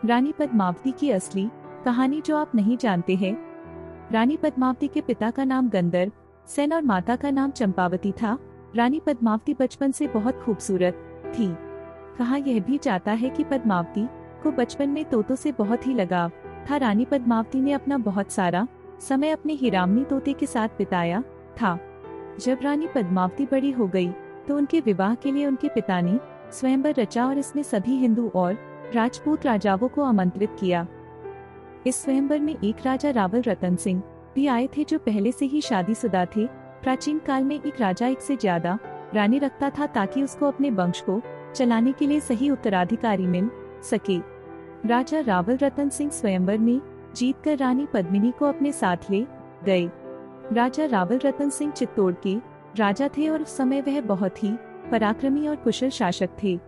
रानी पद्मावती की असली कहानी जो आप नहीं जानते हैं। रानी पद्मावती के पिता का नाम गंधर्व सेन और माता का नाम चंपावती था। रानी पद्मावती बचपन से बहुत खूबसूरत थी। कहा यह भी जाता है कि पद्मावती को बचपन में तोतों से बहुत ही लगाव था। रानी पद्मावती ने अपना बहुत सारा समय अपने हिरामनी तोते के साथ बिताया था। जब रानी पद्मावती बड़ी हो गई तो उनके विवाह के लिए उनके पिता ने स्वयंवर रचा और इसमें सभी हिंदू और राजपूत राजाओं को आमंत्रित किया। इस स्वयंवर में एक राजा रावल रतन सिंह भी आए थे जो पहले से ही शादीशुदा थे। प्राचीन काल में एक राजा एक से ज्यादा रानी रखता था ताकि उसको अपने वंश को चलाने के लिए सही उत्तराधिकारी मिल सके। राजा रावल रतन सिंह स्वयंवर में जीतकर रानी पद्मिनी को अपने साथ ले गए। राजा रावल रतन सिंह चित्तौड़ के राजा थे और उस समय वह बहुत ही पराक्रमी और कुशल शासक थे।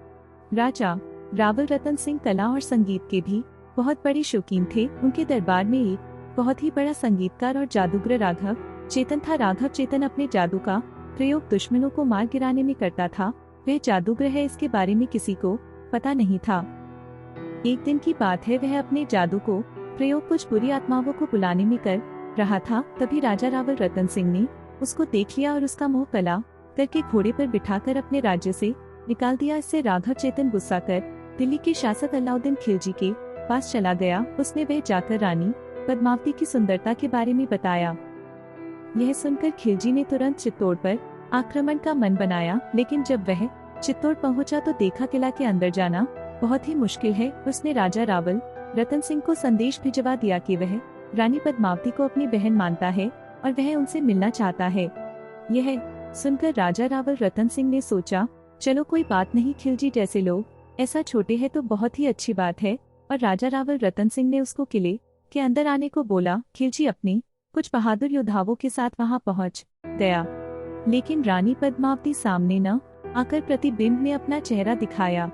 राजा रावल रतन सिंह कला और संगीत के भी बहुत बड़े शौकीन थे। उनके दरबार में एक बहुत ही बड़ा संगीतकार और जादूगर राघव चेतन था। राघव चेतन अपने जादू का प्रयोग दुश्मनों को मार गिराने में करता था। वह जादूगर है इसके बारे में किसी को पता नहीं था। एक दिन की बात है, वह अपने जादू को प्रयोग कुछ बुरी आत्माओं को बुलाने में कर रहा था। तभी राजा रावल रतन सिंह ने उसको देख लिया और उसका मोह कला करके घोड़े पर बिठाकर अपने राज्य से निकाल दिया। इससे राघव चेतन गुस्सा कर दिल्ली के शासक अलाउद्दीन खिलजी के पास चला गया। उसने वह जाकर रानी पद्मावती की सुंदरता के बारे में बताया। यह सुनकर खिलजी ने तुरंत चित्तौड़ पर आक्रमण का मन बनाया, लेकिन जब वह चित्तौड़ पहुंचा तो देखा किला के अंदर जाना बहुत ही मुश्किल है। उसने राजा रावल रतन सिंह को संदेश भिजवा दिया कि वह रानी पद्मावती को अपनी बहन मानता है और वह उनसे मिलना चाहता है। यह सुनकर राजा रावल रतन सिंह ने सोचा, चलो कोई बात नहीं, खिलजी जैसे लोग ऐसा छोटे हैं तो बहुत ही अच्छी बात है। और राजा रावल रतन सिंह ने उसको किले के अंदर आने को बोला। खिलजी अपनी कुछ बहादुर योद्धाओं के साथ वहां पहुंच गया, लेकिन रानी पद्मावती सामने न आकर प्रतिबिंब में अपना चेहरा दिखाया।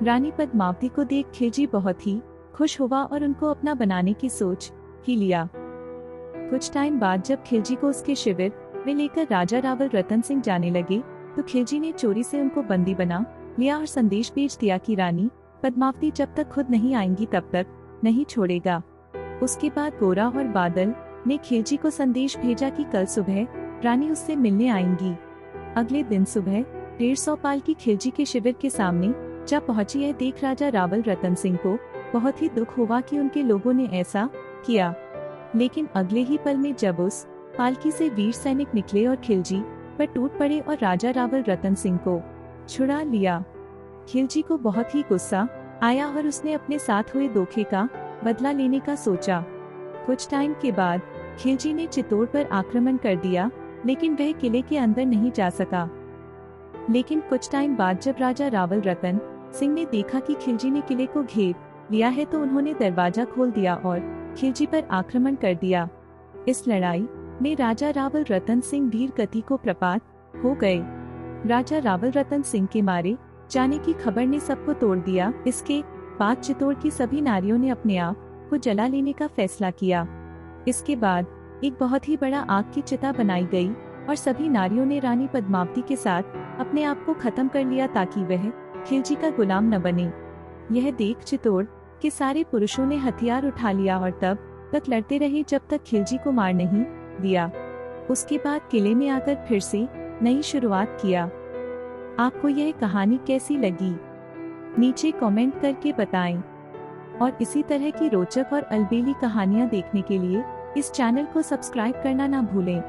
रानी पद्मावती को देख खिलजी बहुत ही खुश हुआ और उनको अपना बनाने की सोच ही लिया। कुछ टाइम बाद जब खिलजी को उसके शिविर में लेकर राजा रावल रतन सिंह जाने लगे तो खिलजी ने चोरी से उनको बंदी बना लिया और संदेश भेज दिया कि रानी पद्मावती जब तक खुद नहीं आएंगी तब तक नहीं छोड़ेगा। उसके बाद गोरा और बादल ने खिलजी को संदेश भेजा कि कल सुबह रानी उससे मिलने आएंगी। अगले दिन सुबह 150 पालकी खिलजी के शिविर के सामने जब पहुंची, यह देख राजा रावल रतन सिंह को बहुत ही दुख हुआ कि उनके लोगों ने ऐसा किया। लेकिन अगले ही पल में जब उस पालकी से वीर सैनिक निकले और खिलजी पर टूट पड़े और राजा रावल रतन सिंह को छुड़ा लिया। खिलजी को बहुत ही गुस्सा आया और उसने अपने साथ हुए धोखे का बदला लेने का सोचा। कुछ टाइम के बाद खिलजी ने चित्तौड़ पर आक्रमण कर दिया, लेकिन वह किले के अंदर नहीं जा सका। लेकिन कुछ टाइम बाद जब राजा रावल रतन सिंह ने देखा कि खिलजी ने किले को घेर लिया है तो उन्होंने दरवाजा खोल दिया और खिलजी पर आक्रमण कर दिया। इस लड़ाई में राजा रावल रतन सिंह वीर गति को प्रपात हो गए। राजा रावल रतन सिंह के मारे जाने की खबर ने सबको तोड़ दिया। इसके बाद चित्तौड़ की सभी नारियों ने अपने आप को जला लेने का फैसला किया। इसके बाद एक बहुत ही बड़ा आग की चिता बनाई गई और सभी नारियों ने रानी पद्मावती के साथ अपने आप को खत्म कर लिया ताकि वह खिलजी का गुलाम न बने। यह देख चित्तौड़ के सारे पुरुषों ने हथियार उठा लिया और तब तक लड़ते रहे जब तक खिलजी को मार नहीं दिया। उसके बाद किले में आकर फिर से नई शुरुआत किया। आपको यह कहानी कैसी लगी नीचे कमेंट करके बताएं और इसी तरह की रोचक और अलबेली कहानियां देखने के लिए इस चैनल को सब्सक्राइब करना ना भूलें।